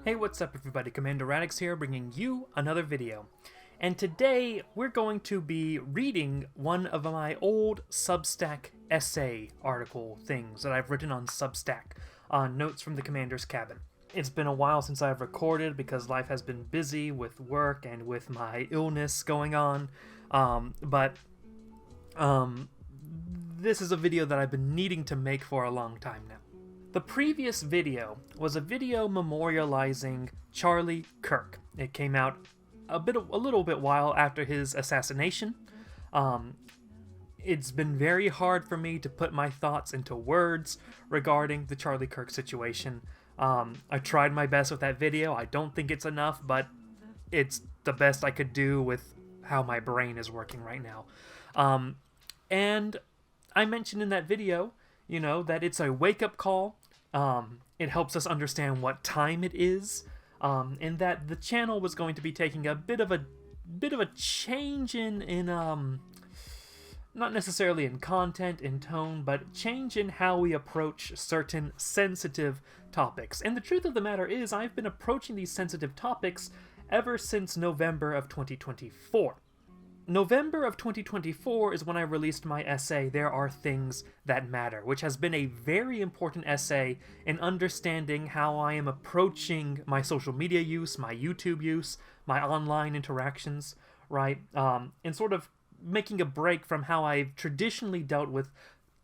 Hey, what's up everybody, cmdrradix here, bringing you another video. And today, we're going to be reading one of my old Substack essay article things that I've written on Substack, on Notes from the Commander's Cabin. It's been a while since I've recorded because life has been busy with work and with my illness going on, this is a video that I've been needing to make for a long time now. The previous video was a video memorializing Charlie Kirk. It came out a little bit while after his assassination. It's been very hard for me to put my thoughts into words regarding the Charlie Kirk situation. I tried my best with that video. I don't think it's enough, but it's the best I could do with how my brain is working right now. And I mentioned in that video, that it's a wake-up call. It helps us understand what time it is, and that the channel was going to be taking a bit of a change in not necessarily in content, in tone, but change in how we approach certain sensitive topics. And the truth of the matter is, I've been approaching these sensitive topics ever since November of 2024. November of 2024 is when I released my essay, There Are Things That Matter, which has been a very important essay in understanding how I am approaching my social media use, my YouTube use, my online interactions, right? And sort of making a break from how I've traditionally dealt with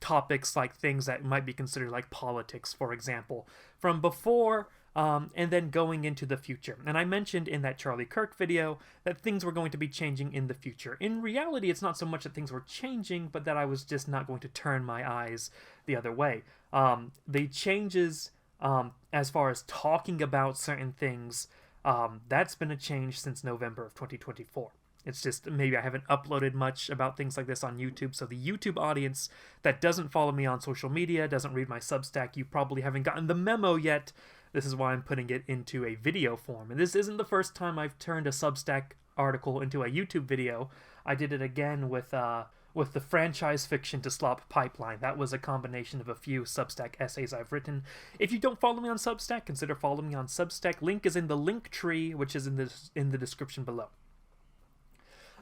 topics like things that might be considered like politics, for example, from before and then going into the future. And I mentioned in that Charlie Kirk video that things were going to be changing in the future. In reality, it's not so much that things were changing, but that I was just not going to turn my eyes the other way. The changes as far as talking about certain things, that's been a change since November of 2024. It's just maybe I haven't uploaded much about things like this on YouTube, so the YouTube audience that doesn't follow me on social media, doesn't read my Substack, you probably haven't gotten the memo yet. This is why I'm putting it into a video form. And this isn't the first time I've turned a Substack article into a YouTube video. I did it again with the franchise fiction to slop pipeline. That was a combination of a few Substack essays I've written. If you don't follow me on Substack, consider following me on Substack. Link is in the link tree, which is in the description below.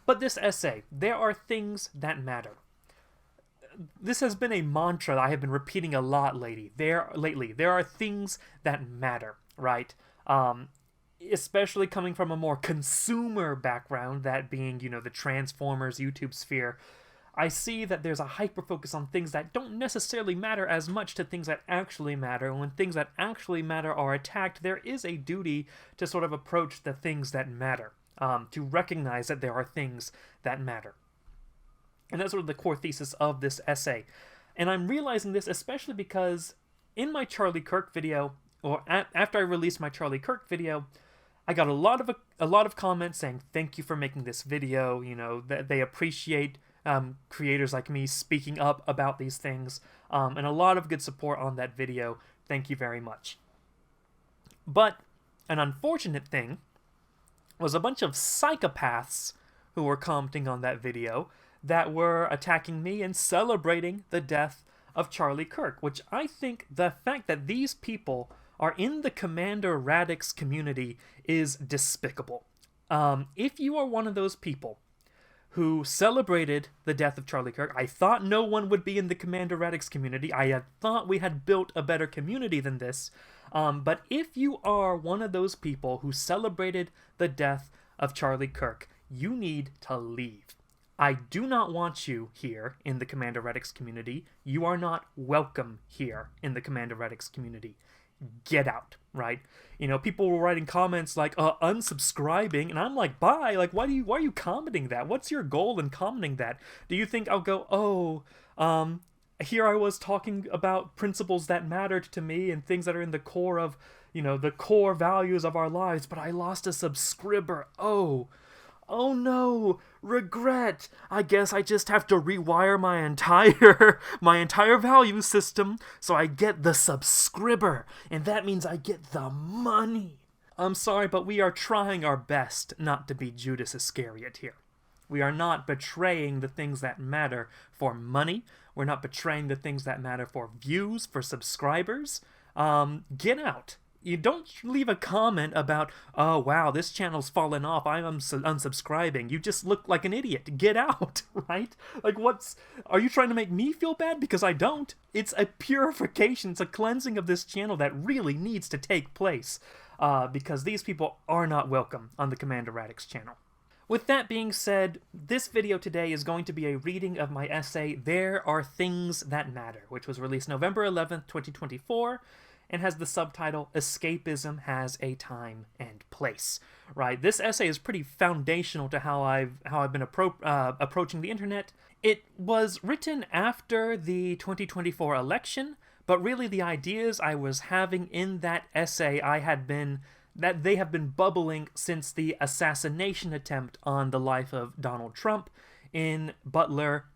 But this essay, There Are Things That Matter. This has been a mantra that I have been repeating a lot lately. There are things that matter, right? Especially coming from a more consumer background, that being, the Transformers YouTube sphere. I see that there's a hyper-focus on things that don't necessarily matter as much to things that actually matter. And when things that actually matter are attacked, there is a duty to sort of approach the things that matter. To recognize that there are things that matter. And that's sort of the core thesis of this essay. And I'm realizing this especially because in my Charlie Kirk video, or after I released my Charlie Kirk video, I got a lot of comments saying thank you for making this video, that they appreciate creators like me speaking up about these things, and a lot of good support on that video. Thank you very much. But an unfortunate thing was a bunch of psychopaths who were commenting on that video that were attacking me and celebrating the death of Charlie Kirk, which I think the fact that these people are in the cmdrradix community is despicable. If you are one of those people who celebrated the death of Charlie Kirk, I thought no one would be in the cmdrradix community. I had thought we had built a better community than this. But if you are one of those people who celebrated the death of Charlie Kirk, you need to leave. I do not want you here in the cmdrradix community. You are not welcome here in the cmdrradix community. Get out, right? People were writing comments like, unsubscribing, and I'm like, bye, like, why are you commenting that? What's your goal in commenting that? Do you think I'll go, here I was talking about principles that mattered to me and things that are in the core of, the core values of our lives, but I lost a subscriber. Oh no, regret. I guess I just have to rewire my entire value system so I get the subscriber, and that means I get the money. I'm sorry, but we are trying our best not to be Judas Iscariot here. We are not betraying the things that matter for money. We're not betraying the things that matter for views, for subscribers. Get out. You don't leave a comment about, oh wow, this channel's fallen off, I'm unsubscribing. You just look like an idiot. Get out, right? Like, are you trying to make me feel bad? Because I don't. It's a purification, it's a cleansing of this channel that really needs to take place. Because these people are not welcome on the cmdrradix channel. With that being said, this video today is going to be a reading of my essay, There Are Things That Matter, which was released November 11th, 2024, and has the subtitle, Escapism Has a Time and Place. Right, this essay is pretty foundational to how I've been approaching the internet. It was written after the 2024 election, but really the ideas I was having in that essay they have been bubbling since the assassination attempt on the life of Donald Trump in Butler,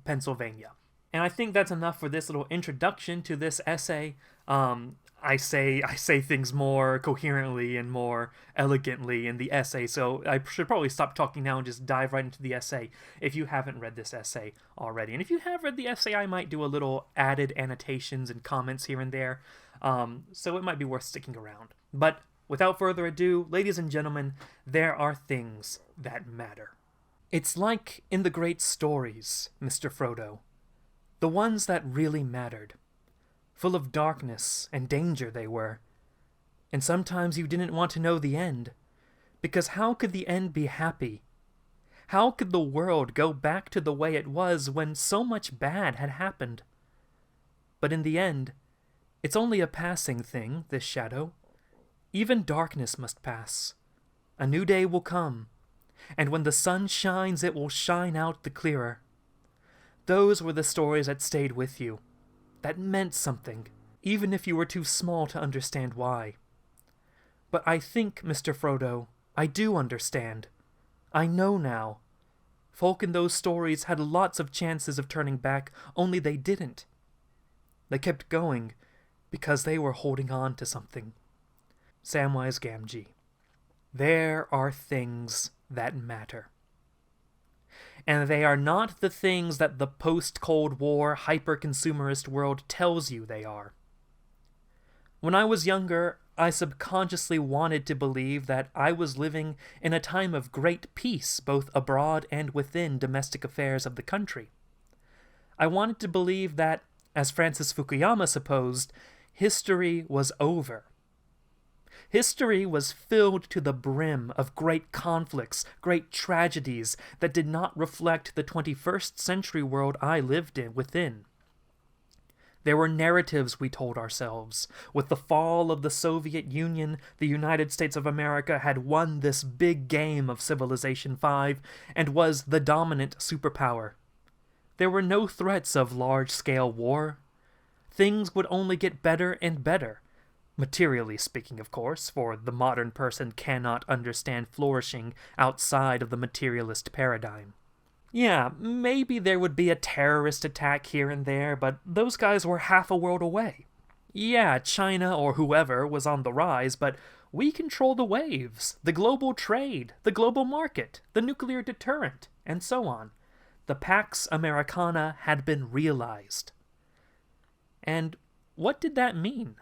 Pennsylvania. And I think that's enough for this little introduction to this essay. I say things more coherently and more elegantly in the essay, so I should probably stop talking now and just dive right into the essay if you haven't read this essay already. And if you have read the essay, I might do a little added annotations and comments here and there, so it might be worth sticking around. But without further ado, ladies and gentlemen, there are things that matter. It's like in the great stories, Mr. Frodo, the ones that really mattered. Full of darkness and danger they were, and sometimes you didn't want to know the end, because how could the end be happy? How could the world go back to the way it was when so much bad had happened? But in the end, it's only a passing thing, this shadow. Even darkness must pass. A new day will come, and when the sun shines, it will shine out the clearer. Those were the stories that stayed with you, that meant something, even if you were too small to understand why. But I think, Mr. Frodo, I do understand. I know now. Folk in those stories had lots of chances of turning back, only they didn't. They kept going because they were holding on to something. Samwise Gamgee. There are things that matter. And they are not the things that the post-Cold War hyper-consumerist world tells you they are. When I was younger, I subconsciously wanted to believe that I was living in a time of great peace, both abroad and within domestic affairs of the country. I wanted to believe that, as Francis Fukuyama supposed, history was over. History was filled to the brim of great conflicts, great tragedies that did not reflect the 21st century world I lived within. There were narratives we told ourselves. With the fall of the Soviet Union, the United States of America had won this big game of Civilization V and was the dominant superpower. There were no threats of large-scale war. Things would only get better and better. Materially speaking, of course, for the modern person cannot understand flourishing outside of the materialist paradigm. Yeah, maybe there would be a terrorist attack here and there, but those guys were half a world away. Yeah, China or whoever was on the rise, but we control the waves, the global trade, the global market, the nuclear deterrent, and so on. The Pax Americana had been realized. And what did that mean?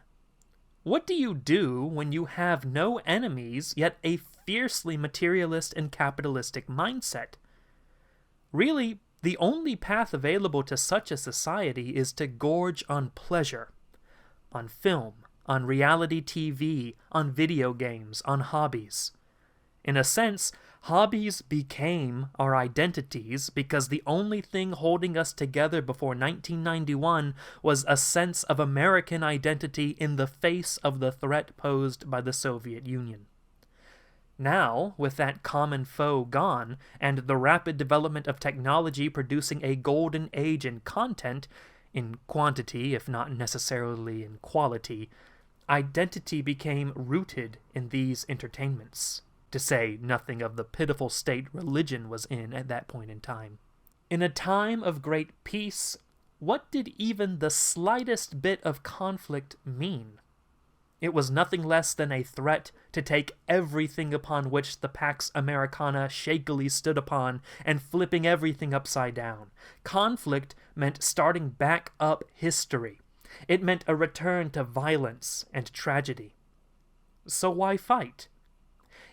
What do you do when you have no enemies, yet a fiercely materialist and capitalistic mindset? Really, the only path available to such a society is to gorge on pleasure. On film, on reality TV, on video games, on hobbies. In a sense, hobbies became our identities because the only thing holding us together before 1991 was a sense of American identity in the face of the threat posed by the Soviet Union. Now, with that common foe gone, and the rapid development of technology producing a golden age in content, in quantity if not necessarily in quality, identity became rooted in these entertainments. To say nothing of the pitiful state religion was in at that point in time. In a time of great peace, what did even the slightest bit of conflict mean? It was nothing less than a threat to take everything upon which the Pax Americana shakily stood upon and flipping everything upside down. Conflict meant starting back up history. It meant a return to violence and tragedy. So why fight?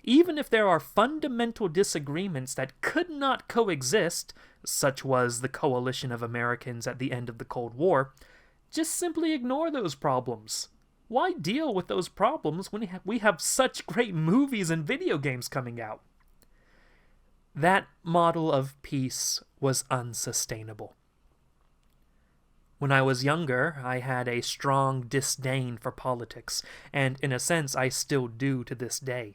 Even if there are fundamental disagreements that could not coexist, such was the coalition of Americans at the end of the Cold War, just simply ignore those problems. Why deal with those problems when we have such great movies and video games coming out? That model of peace was unsustainable. When I was younger, I had a strong disdain for politics, and in a sense I still do to this day.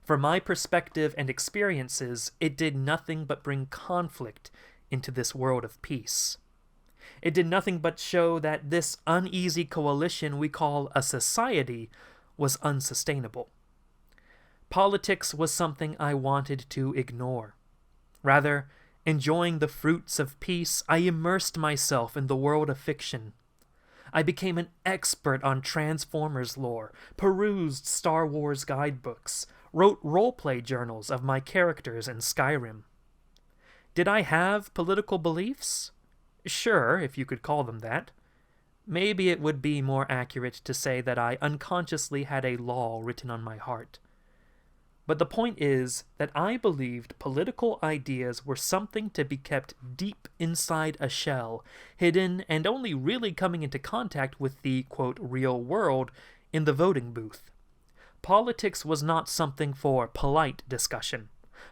From my perspective and experiences, it did nothing but bring conflict into this world of peace. It did nothing but show that this uneasy coalition we call a society was unsustainable. Politics was something I wanted to ignore. Rather, enjoying the fruits of peace, I immersed myself in the world of fiction. I became an expert on Transformers lore, perused Star Wars guidebooks, wrote roleplay journals of my characters in Skyrim. Did I have political beliefs? Sure, if you could call them that. Maybe it would be more accurate to say that I unconsciously had a law written on my heart. But the point is that I believed political ideas were something to be kept deep inside a shell, hidden and only really coming into contact with the, quote, real world in the voting booth. Politics was not something for polite discussion.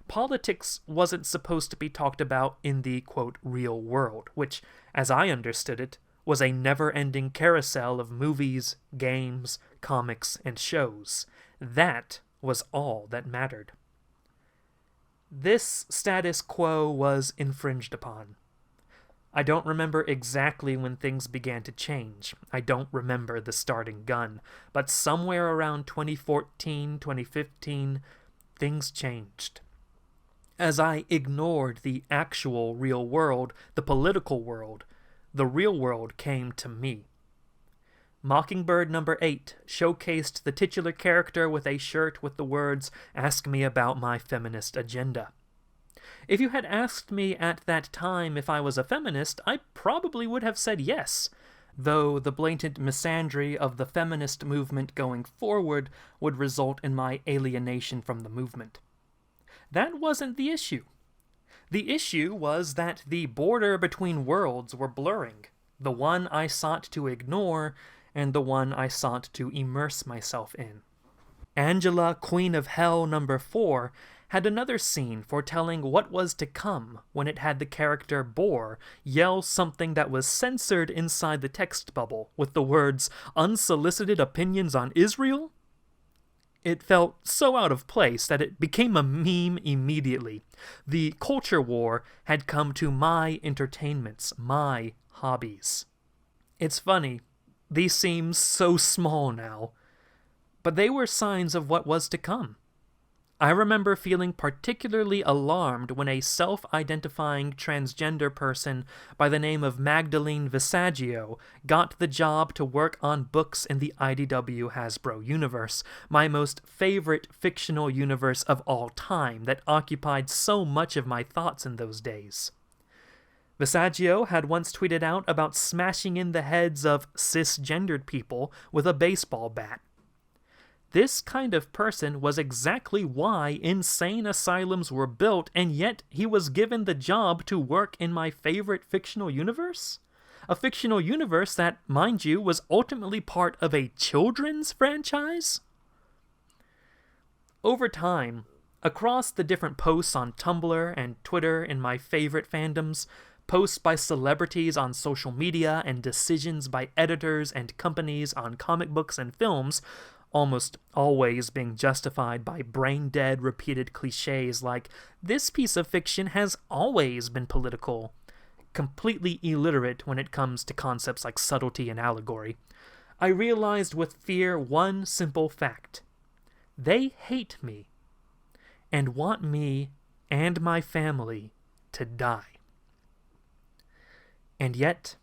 Politics wasn't supposed to be talked about in the, quote, real world, which, as I understood it, was a never-ending carousel of movies, games, comics, and shows. That was all that mattered. This status quo was infringed upon. I don't remember exactly when things began to change. I don't remember the starting gun, but somewhere around 2014, 2015, things changed. As I ignored the actual real world, the political world, the real world came to me. Mockingbird number 8 showcased the titular character with a shirt with the words, "Ask me about my feminist agenda." If you had asked me at that time if I was a feminist, I probably would have said yes, though the blatant misandry of the feminist movement going forward would result in my alienation from the movement. That wasn't the issue. The issue was that the border between worlds were blurring, the one I sought to ignore and the one I sought to immerse myself in. Angela, Queen of Hell number 4 had another scene foretelling what was to come when it had the character Boar yell something that was censored inside the text bubble with the words, "unsolicited opinions on Israel?" It felt so out of place that it became a meme immediately. The culture war had come to my entertainments, my hobbies. It's funny, these seem so small now, but they were signs of what was to come. I remember feeling particularly alarmed when a self-identifying transgender person by the name of Magdalene Visaggio got the job to work on books in the IDW Hasbro universe, my most favorite fictional universe of all time that occupied so much of my thoughts in those days. Visaggio had once tweeted out about smashing in the heads of cisgendered people with a baseball bat. This kind of person was exactly why insane asylums were built, and yet he was given the job to work in my favorite fictional universe? A fictional universe that, mind you, was ultimately part of a children's franchise? Over time, across the different posts on Tumblr and Twitter in my favorite fandoms, posts by celebrities on social media, and decisions by editors and companies on comic books and films, almost always being justified by brain-dead repeated cliches like, "This piece of fiction has always been political," completely illiterate when it comes to concepts like subtlety and allegory, I realized with fear one simple fact. They hate me, and want me and my family to die. And yet,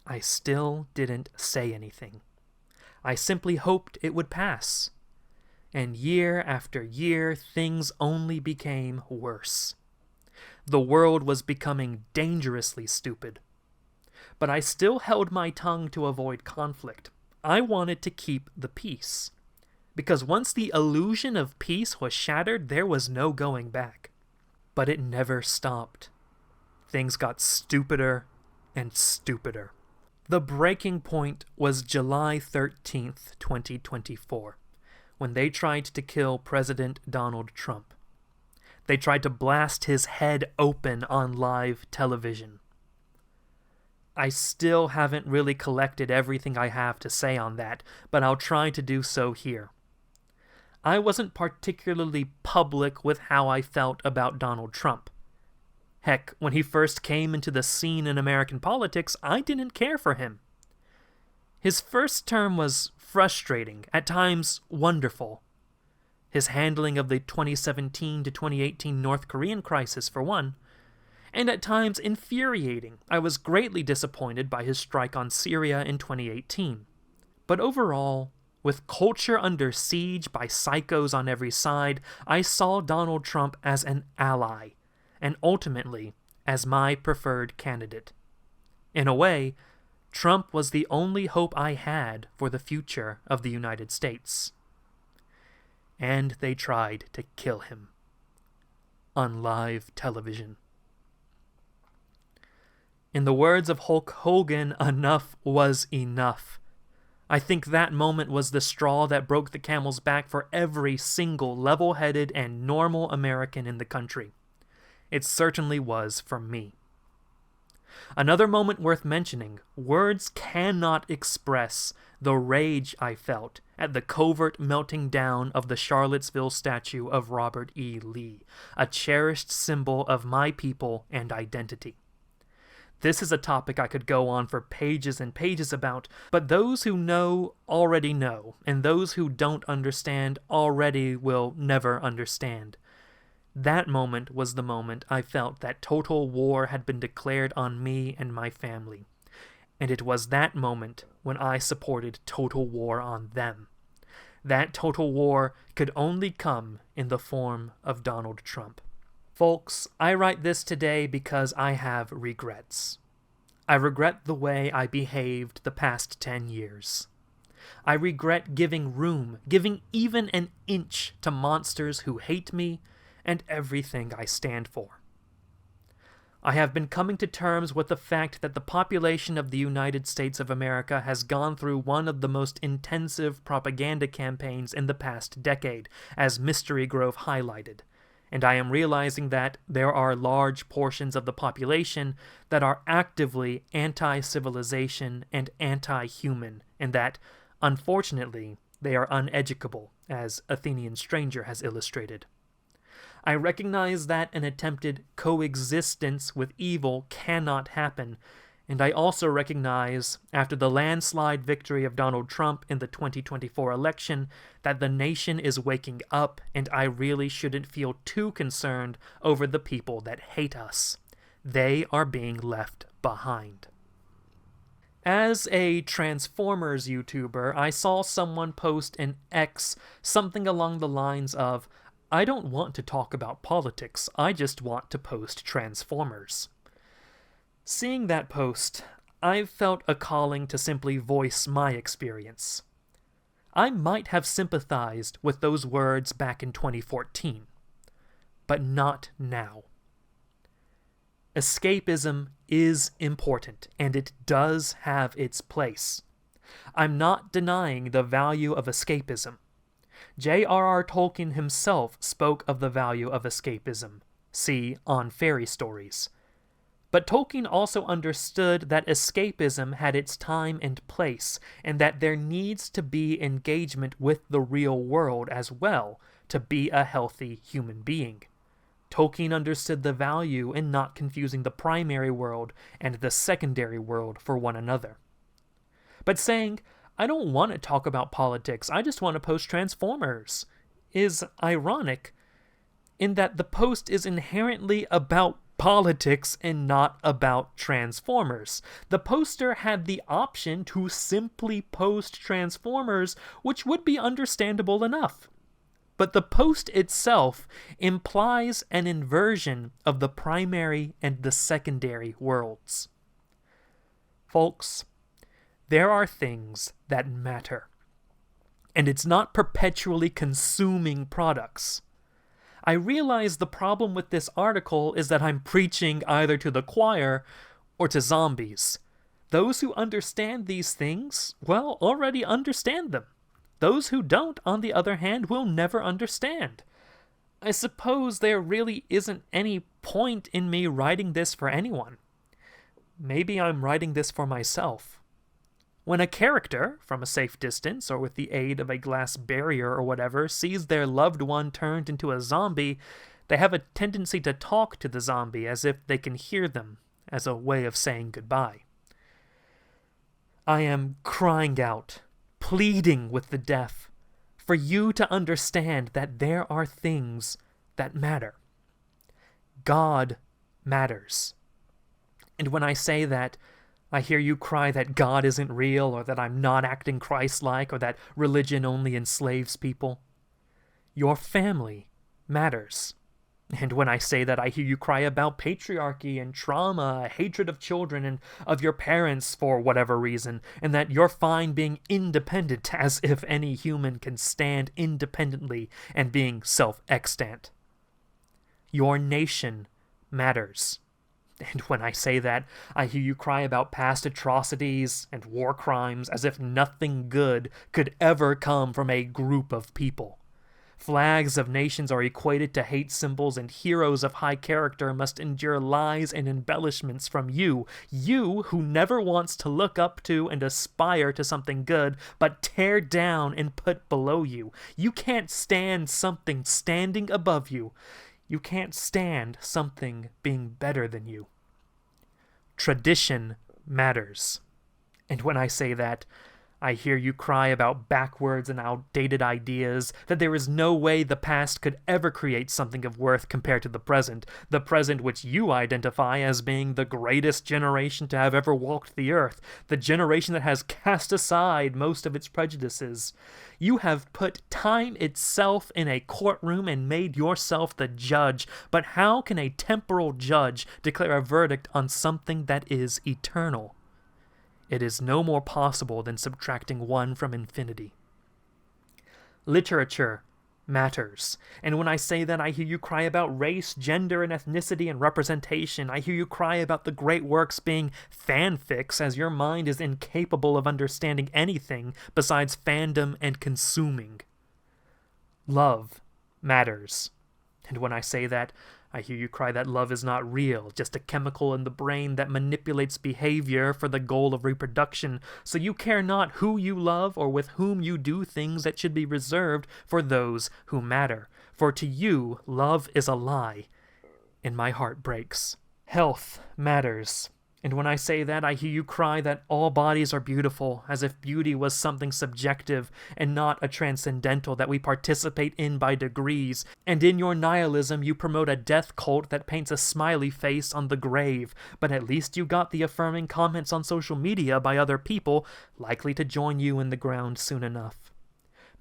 I still didn't say anything. I simply hoped it would pass. And year after year, things only became worse. The world was becoming dangerously stupid. but I still held my tongue to avoid conflict. I wanted to keep the peace. Because once the illusion of peace was shattered, there was no going back. But it never stopped. Things got stupider and stupider. The breaking point was July 13th, 2024, when they tried to kill President Donald Trump. They tried to blast his head open on live television. I still haven't really collected everything I have to say on that, but I'll try to do so here. I wasn't particularly public with how I felt about Donald Trump. Heck, when he first came into the scene in American politics, I didn't care for him. His first term was frustrating, at times wonderful. His handling of the 2017 to 2018 North Korean crisis, for one, and at times infuriating. I was greatly disappointed by his strike on Syria in 2018. But overall, with culture under siege by psychos on every side, I saw Donald Trump as an ally, and ultimately as my preferred candidate. In a way, Trump was the only hope I had for the future of the United States. And they tried to kill him on live television. In the words of Hulk Hogan, enough was enough. I think that moment was the straw that broke the camel's back for every single level-headed and normal American in the country. It certainly was for me. Another moment worth mentioning, words cannot express the rage I felt at the covert melting down of the Charlottesville statue of Robert E. Lee, a cherished symbol of my people and identity. This is a topic I could go on for pages and pages about, but those who know already know, and those who don't understand already will never understand. That moment was the moment I felt that total war had been declared on me and my family, and it was that moment when I supported total war on them. That total war could only come in the form of Donald Trump. Folks, I write this today because I have regrets. I regret the way I behaved the past 10 years. I regret giving room, giving even an inch to monsters who hate me and everything I stand for. I have been coming to terms with the fact that the population of the United States of America has gone through one of the most intensive propaganda campaigns in the past decade, as Mystery Grove highlighted. And I am realizing that there are large portions of the population that are actively anti-civilization and anti-human, and that, unfortunately, they are uneducable, as Athenian Stranger has illustrated. I recognize that an attempted coexistence with evil cannot happen, and I also recognize, after the landslide victory of Donald Trump in the 2024 election, that the nation is waking up, and I really shouldn't feel too concerned over the people that hate us. They are being left behind. As a Transformers YouTuber, I saw someone post in X something along the lines of, "I don't want to talk about politics, I just want to post Transformers." Seeing that post, I felt a calling to simply voice my experience. I might have sympathized with those words back in 2014, but not now. Escapism is important, and it does have its place. I'm not denying the value of escapism. J.R.R. Tolkien himself spoke of the value of escapism. See On Fairy Stories. But Tolkien also understood that escapism had its time and place, and that there needs to be engagement with the real world as well to be a healthy human being. Tolkien understood the value in not confusing the primary world and the secondary world for one another. But saying, "I don't want to talk about politics, I just want to post Transformers," is ironic in that the post is inherently about politics and not about Transformers. The poster had the option to simply post Transformers, which would be understandable enough. But the post itself implies an inversion of the primary and the secondary worlds. Folks, there are things that matter. And it's not perpetually consuming products. I realize the problem with this article is that I'm preaching either to the choir or to zombies. Those who understand these things, well, already understand them. Those who don't, on the other hand, will never understand. I suppose there really isn't any point in me writing this for anyone. Maybe I'm writing this for myself. When a character, from a safe distance or with the aid of a glass barrier or whatever, sees their loved one turned into a zombie, they have a tendency to talk to the zombie as if they can hear them, as a way of saying goodbye. I am crying out, pleading with the deaf, for you to understand that there are things that matter. God matters. And when I say that, I hear you cry that God isn't real, or that I'm not acting Christ-like, or that religion only enslaves people. Your family matters. And when I say that, I hear you cry about patriarchy and trauma, hatred of children and of your parents for whatever reason, and that you're fine being independent, as if any human can stand independently and being self-extant. Your nation matters. And when I say that, I hear you cry about past atrocities and war crimes as if nothing good could ever come from a group of people. Flags of nations are equated to hate symbols, and heroes of high character must endure lies and embellishments from you who never wants to look up to and aspire to something good, but tear down and put below you. You can't stand something standing above you. You can't stand something being better than you. Tradition matters. And when I say that, I hear you cry about backwards and outdated ideas, that there is no way the past could ever create something of worth compared to the present which you identify as being the greatest generation to have ever walked the earth, the generation that has cast aside most of its prejudices. You have put time itself in a courtroom and made yourself the judge, but how can a temporal judge declare a verdict on something that is eternal? It is no more possible than subtracting 1 from infinity. Literature matters. And when I say that, I hear you cry about race, gender, and ethnicity and representation. I hear you cry about the great works being fanfics, as your mind is incapable of understanding anything besides fandom and consuming. Love matters. And when I say that, I hear you cry that love is not real, just a chemical in the brain that manipulates behavior for the goal of reproduction, so you care not who you love or with whom you do things that should be reserved for those who matter. For to you, love is a lie, and my heart breaks. Health matters. And when I say that, I hear you cry that all bodies are beautiful, as if beauty was something subjective and not a transcendental that we participate in by degrees. And in your nihilism, you promote a death cult that paints a smiley face on the grave. But at least you got the affirming comments on social media by other people likely to join you in the ground soon enough.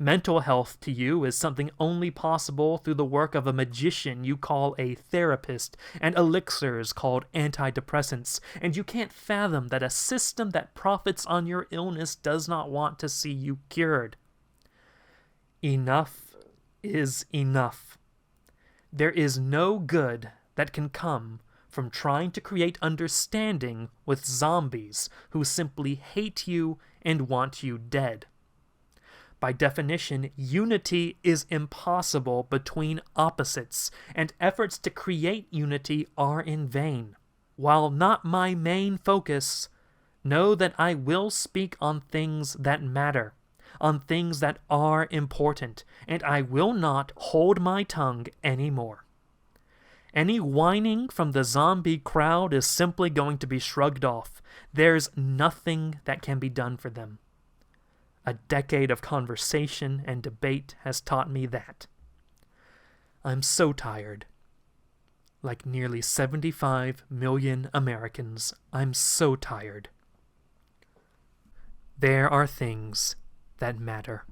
Mental health to you is something only possible through the work of a magician you call a therapist, and elixirs called antidepressants, and you can't fathom that a system that profits on your illness does not want to see you cured. Enough is enough. There is no good that can come from trying to create understanding with zombies who simply hate you and want you dead. By definition, unity is impossible between opposites, and efforts to create unity are in vain. While not my main focus, know that I will speak on things that matter, on things that are important, and I will not hold my tongue anymore. Any whining from the zombie crowd is simply going to be shrugged off. There's nothing that can be done for them. A decade of conversation and debate has taught me that. I'm so tired. Like nearly 75 million Americans, I'm so tired. There are things that matter.